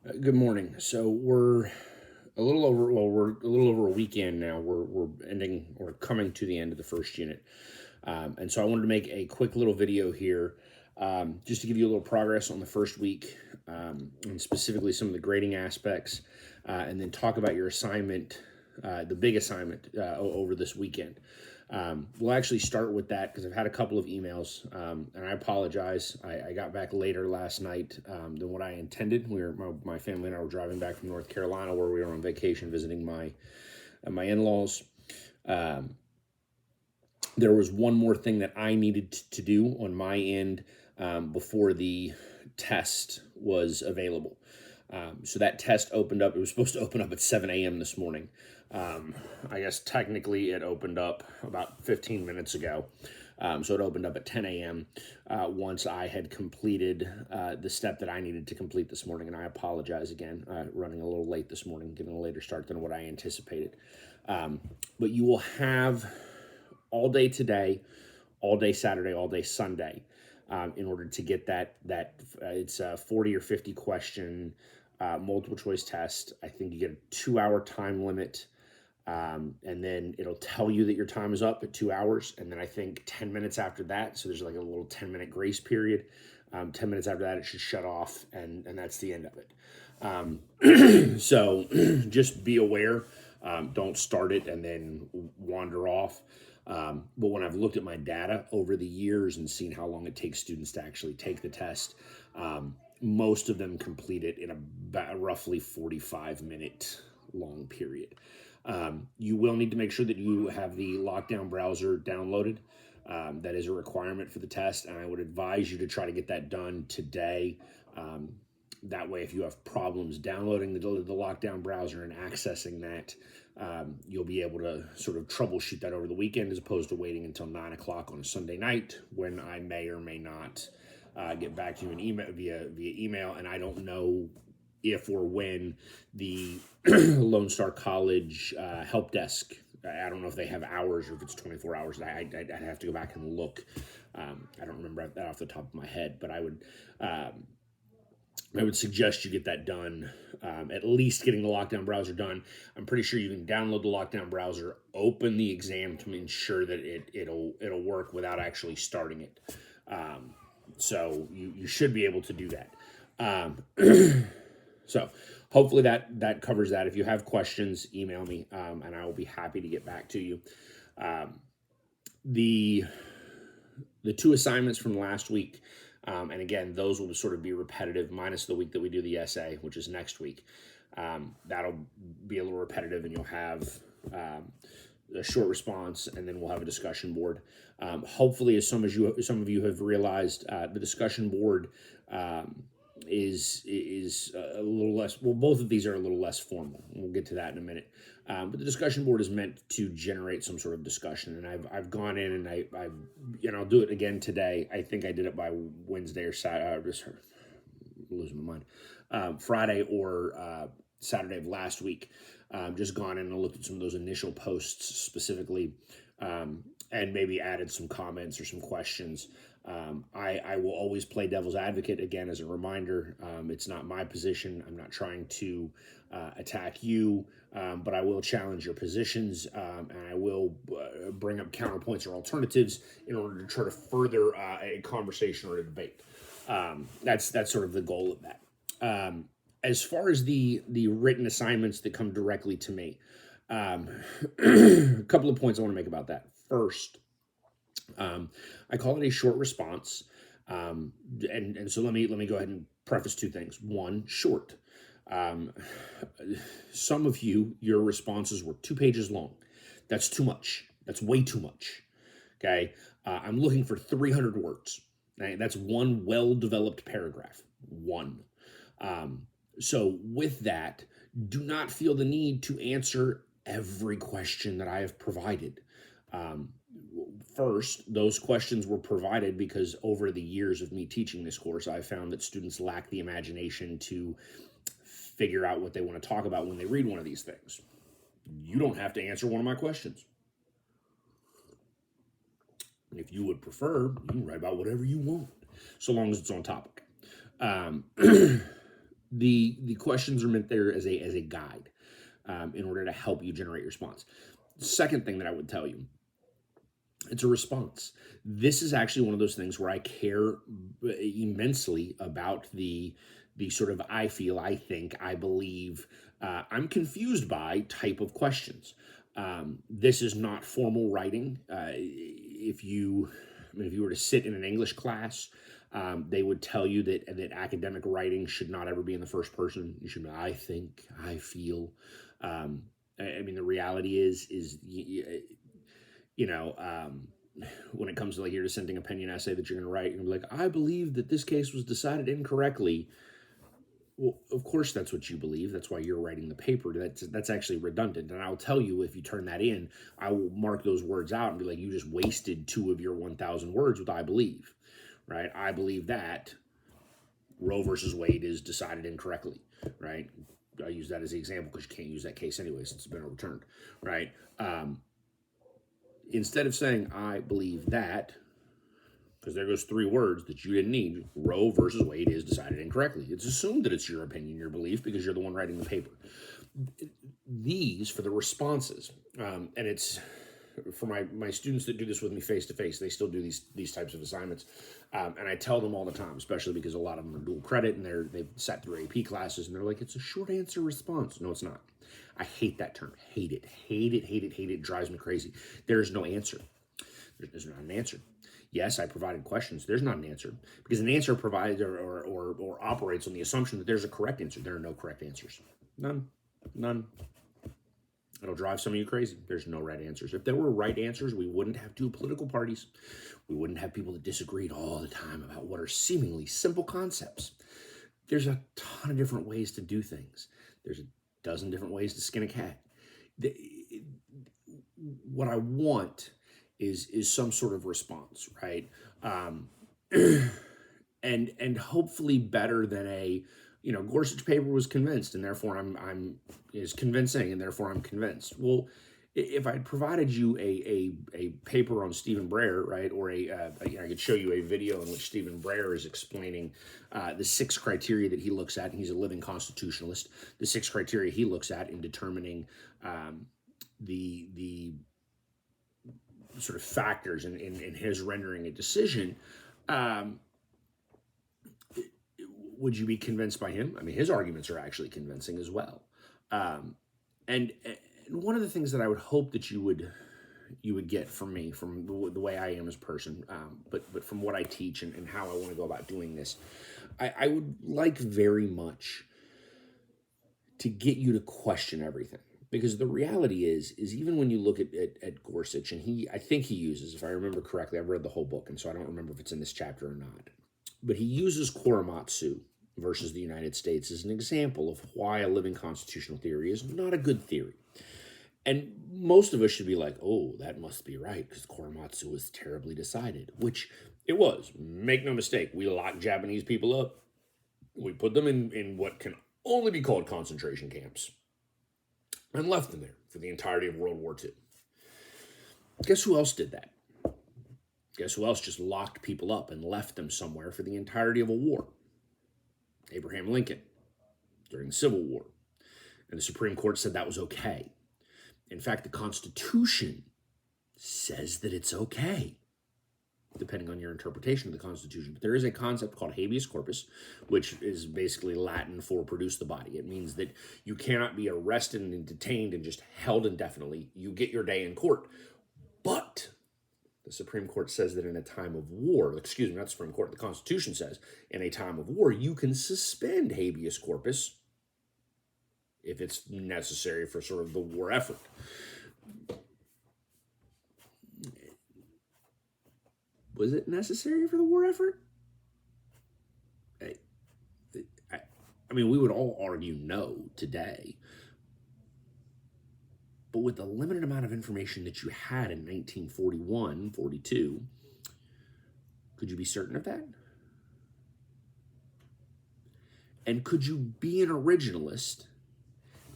Good morning. So we're we're a little over a weekend now. We're ending or coming to the end of the first unit, and so I wanted to make a quick little video here, just to give you a little progress on the first week, and specifically some of the grading aspects, and then talk about your assignment, the big assignment over this weekend. We'll actually start with that because I've had a couple of emails, and I apologize. I got back later last night than what I intended. My family and I were driving back from North Carolina, where we were on vacation visiting my in-laws. Um, there was one more thing that I needed to do on my end before the test was available. So that test opened up. It was supposed to open up at 7 a.m. this morning. I guess technically it opened up about 15 minutes ago. So it opened up at 10 a.m. Once I had completed the step that I needed to complete this morning. And I apologize again, running a little late this morning, getting a later start than what I anticipated. But you will have all day today, all day Saturday, all day Sunday, in order to get that it's a 40 or 50 question multiple choice test. I think you get a 2 hour time limit. And then it'll tell you that your time is up at 2 hours. And then I think 10 minutes after that, so there's like a little 10-minute grace period. 10 minutes after that, it should shut off, and that's the end of it. So just be aware. Don't start it and then wander off. But when I've looked at my data over the years and seen how long it takes students to actually take the test, most of them complete it in a roughly 45-minute long period. You will need to make sure that you have the Lockdown browser downloaded. That is a requirement for the test, and I would advise you to try to get that done today. That way, if you have problems downloading the Lockdown browser and accessing that, you'll be able to sort of troubleshoot that over the weekend, as opposed to waiting until 9 o'clock on a Sunday night, when I may or may not get back to you in email via email, and I don't know if or when the Lone Star College help desk. I don't know if they have hours or if it's 24 hours. I'd have to go back and look. I don't remember that off the top of my head, but I would suggest you get that done. At least getting the Lockdown browser done. I'm pretty sure you can download the Lockdown browser, open the exam to ensure that it'll work without actually starting it. So you should be able to do that. So hopefully that covers that. If you have questions, email me, and I will be happy to get back to you. The two assignments from last week, and again, those will sort of be repetitive, minus the week that we do the essay, which is next week. That'll be a little repetitive, and you'll have a short response, and then we'll have a discussion board. Hopefully, as some of you have realized, the discussion board is a little less. Well, both of these are a little less formal. We'll get to that in a minute. But the discussion board is meant to generate some sort of discussion, and I've gone in and I'll do it again today. I think I did it by Wednesday or Saturday. Just losing my mind. Friday or Saturday of last week. Just gone in and looked at some of those initial posts specifically, and maybe added some comments or some questions. I will always play devil's advocate, again, as a reminder. It's not my position. I'm not trying to attack you, but I will challenge your positions, and I will bring up counterpoints or alternatives in order to try to further a conversation or a debate. That's sort of the goal of that. As far as the written assignments that come directly to me, a couple of points I want to make about that. First, I call it a short response, and so let me go ahead and preface two things. One, short. Some of your responses were 2 pages long. That's too much. That's way too much. Okay, I'm looking for 300 words. Okay? That's one well-developed paragraph. One. So with that, do not feel the need to answer every question that I have provided. First, those questions were provided because over the years of me teaching this course, I found that students lack the imagination to figure out what they want to talk about when they read one of these things. You don't have to answer one of my questions. If you would prefer, you can write about whatever you want, so long as it's on topic. The questions are meant there as a guide, in order to help you generate your response. Second thing that I would tell you, it's a response. This is actually one of those things where I care immensely about the sort of I feel, I think, I believe, I'm confused by type of questions. This is not formal writing. If you, I mean, if you were to sit in an English class, they would tell you that academic writing should not ever be in the first person. You should be, I think, I feel. I mean, the reality is you know, when it comes to like your dissenting opinion essay that you're going to write, you're going to be like, I believe that this case was decided incorrectly. Well, of course, that's what you believe. That's why you're writing the paper. That's actually redundant. And I'll tell you, if you turn that in, I will mark those words out and be like, you just wasted 2 of your 1,000 words with I believe, right? I believe that Roe versus Wade is decided incorrectly, right? I use that as the example because you can't use that case anyway since it's been overturned, right? Instead of saying, I believe that, because there goes 3 words that you didn't need, Roe versus Wade is decided incorrectly. It's assumed that it's your opinion, your belief, because you're the one writing the paper. These, for the responses, and it's for my students that do this with me face-to-face, they still do these types of assignments. And I tell them all the time, especially because a lot of them are dual credit and they've sat through AP classes and they're like, it's a short answer response. No, it's not. I hate that term. Hate it. Hate it, hate it, hate it. It drives me crazy. There's no answer. There's not an answer. Yes, I provided questions. There's not an answer because an answer provides or operates on the assumption that there's a correct answer. There are no correct answers. None. It'll drive some of you crazy. There's no right answers. If there were right answers, we wouldn't have 2 political parties. We wouldn't have people that disagreed all the time about what are seemingly simple concepts. There's a ton of different ways to do things. There's a dozen different ways to skin a cat. What I want is some sort of response, right? And hopefully better than a, Gorsuch paper was convinced, and therefore I'm is convincing, and therefore I'm convinced. Well, if I had provided you a paper on Stephen Breyer, right, or I could show you a video in which Stephen Breyer is explaining the 6 criteria that he looks at, and he's a living constitutionalist. The 6 criteria he looks at in determining the sort of factors in his rendering a decision. Would you be convinced by him? I mean, his arguments are actually convincing as well. And one of the things that I would hope that you would get from me, from the way I am as a person, but from what I teach and how I want to go about doing this, I would like very much to get you to question everything. Because the reality is even when you look at Gorsuch, and I think he uses, if I remember correctly, I've read the whole book, and so I don't remember if it's in this chapter or not, but he uses Korematsu versus the United States as an example of why a living constitutional theory is not a good theory. And most of us should be like, oh, that must be right, because Korematsu was terribly decided, which it was. Make no mistake, we locked Japanese people up. We put them in what can only be called concentration camps and left them there for the entirety of World War II. Guess who else did that? Guess who else just locked people up and left them somewhere for the entirety of a war? Abraham Lincoln during the Civil War. And the Supreme Court said that was okay. In fact, the Constitution says that it's okay, depending on your interpretation of the Constitution. But there is a concept called habeas corpus, which is basically Latin for produce the body. It means that you cannot be arrested and detained and just held indefinitely. You get your day in court. But the Supreme Court says that in a time of war, excuse me, not the Supreme Court, the Constitution says, in a time of war, you can suspend habeas corpus if it's necessary for sort of the war effort. Was it necessary for the war effort? I mean, we would all argue no today. But with the limited amount of information that you had in 1941, 42, could you be certain of that? And could you be an originalist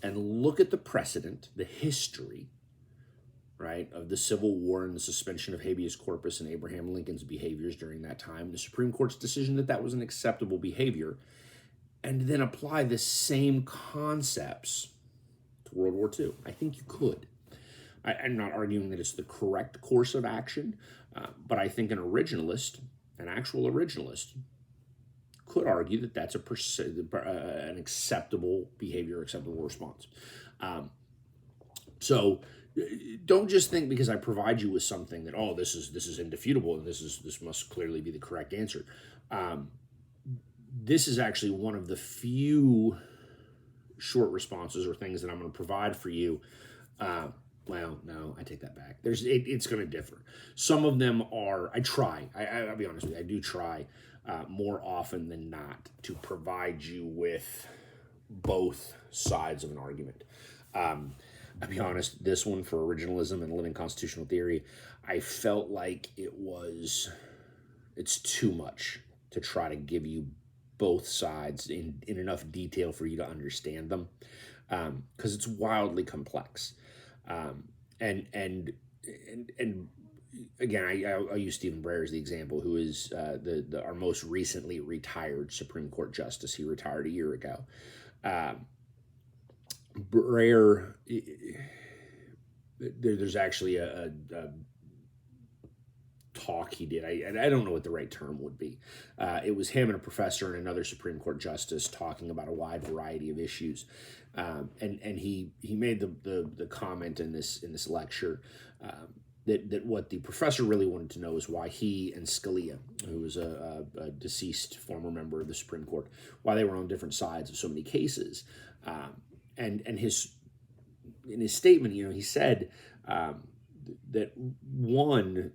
and look at the precedent, the history, right, of the Civil War and the suspension of habeas corpus and Abraham Lincoln's behaviors during that time, the Supreme Court's decision that that was an acceptable behavior, and then apply the same concepts to World War II? I think you could. I'm not arguing that it's the correct course of action, but I think an actual originalist, could argue that that's an acceptable behavior, acceptable response. So don't just think because I provide you with something that, oh, this is indefutable and this must clearly be the correct answer. This is actually one of the few short responses or things that I'm going to provide for you. Well, no, I take that back. It's going to differ. Some of them are, I'll be honest with you, I do try more often than not to provide you with both sides of an argument. I'll be honest, this one for originalism and living constitutional theory, I felt like it's too much to try to give you both sides in enough detail for you to understand them, because it's wildly complex. And again, I'll use Stephen Breyer as the example, who is our most recently retired Supreme Court justice. He retired a year ago. Breyer, there's actually a talk he did. I don't know what the right term would be. It was him and a professor and another Supreme Court justice talking about a wide variety of issues. And he made the comment in this lecture that what the professor really wanted to know is why he and Scalia, who was a deceased former member of the Supreme Court, why they were on different sides of so many cases. And in his statement, he said that one,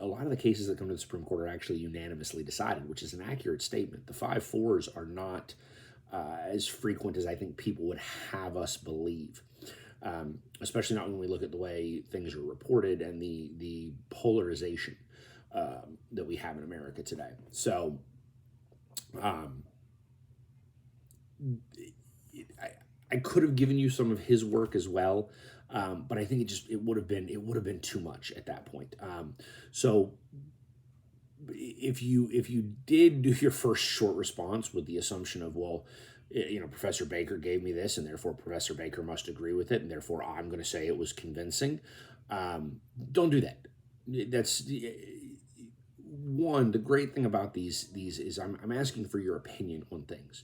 a lot of the cases that come to the Supreme Court are actually unanimously decided, which is an accurate statement. The 5-4s are not as frequent as I think people would have us believe, especially not when we look at the way things are reported and the polarization that we have in America today. So I could have given you some of his work as well, but I think it would have been too much at that point. So if you did do your first short response with the assumption of, well, Professor Baker gave me this, and therefore Professor Baker must agree with it, and therefore I'm going to say it was convincing, don't do that. That's one. The great thing about these is I'm asking for your opinion on things.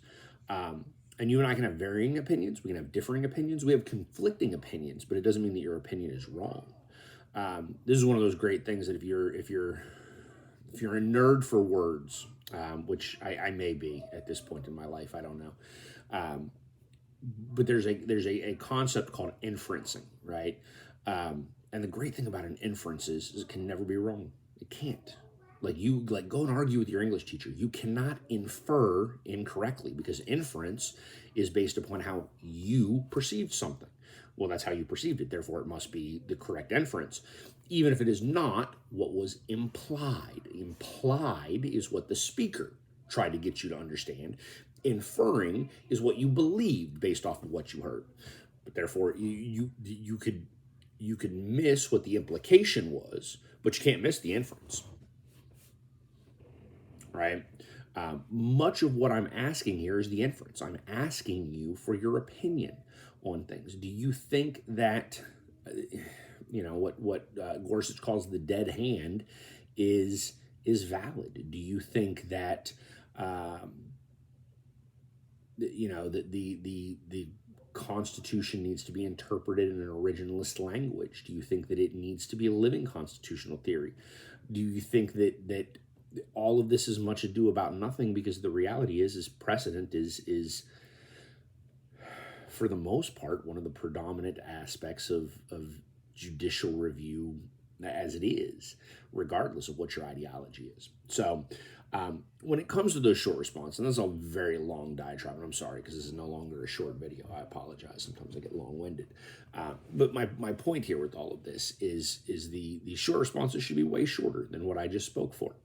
And you and I can have varying opinions. We can have differing opinions. We have conflicting opinions, but it doesn't mean that your opinion is wrong. This is one of those great things that if you're a nerd for words, which I may be at this point in my life, I don't know. But there's a concept called inferencing, right? And the great thing about an inference is it can never be wrong. It can't. Go and argue with your English teacher. You cannot infer incorrectly, because inference is based upon how you perceived something. Well, that's how you perceived it. Therefore, it must be the correct inference, even if it is not what was implied. Implied is what the speaker tried to get you to understand. Inferring is what you believed based off of what you heard. But therefore, you could miss what the implication was, but you can't miss the inference. Right? Much of what I'm asking here is the inference. I'm asking you for your opinion on things. Do you think that, what Gorsuch calls the dead hand is valid? Do you think that, that the Constitution needs to be interpreted in an originalist language? Do you think that it needs to be a living constitutional theory? Do you think that all of this is much ado about nothing, because the reality is precedent is for the most part one of the predominant aspects of judicial review as it is, regardless of what your ideology is. So when it comes to those short responses, and this is a very long diatribe, and I'm sorry because this is no longer a short video. I apologize. Sometimes I get long-winded. But my point here with all of this is the short responses should be way shorter than what I just spoke for.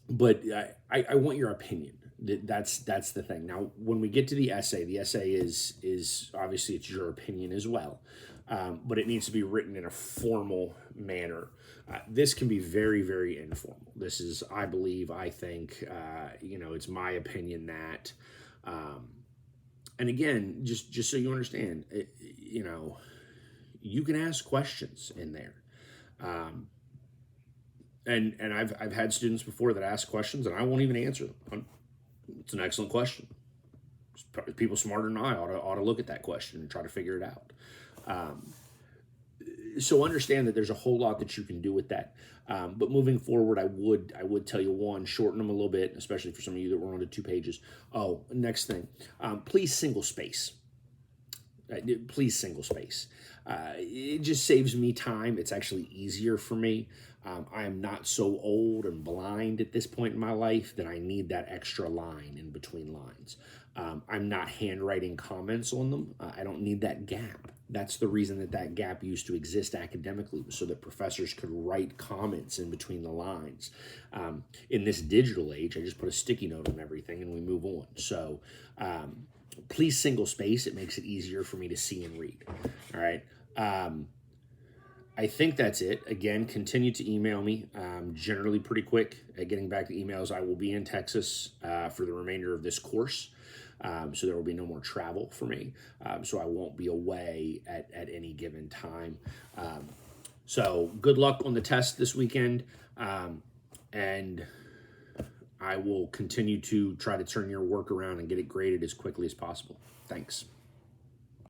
But I want your opinion. That's the thing. Now, when we get to the essay is obviously it's your opinion as well. but it needs to be written in a formal manner. This can be very, very informal. This is, I believe, I think, it's my opinion that, and again, just so you understand, you can ask questions in there. And I've had students before that ask questions and I won't even answer them. It's an excellent question. People smarter than I ought to look at that question and try to figure it out. So understand that there's a whole lot that you can do with that. But moving forward, I would tell you, one, shorten them a little bit, especially for some of you that were on to 2 pages. Oh, next thing, please single space. Please single space. It just saves me time. It's actually easier for me. I am not so old and blind at this point in my life that I need that extra line in between lines. I'm not handwriting comments on them. I don't need that gap. That's the reason that gap used to exist academically, so that professors could write comments in between the lines. In this digital age, I just put a sticky note on everything and we move on. So please single space. It makes it easier for me to see and read. All right. I think that's it. Again, continue to email me. Generally pretty quick at getting back to emails. I will be in Texas for the remainder of this course. So there will be no more travel for me. So I won't be away at any given time. So good luck on the test this weekend. And I will continue to try to turn your work around and get it graded as quickly as possible. Thanks.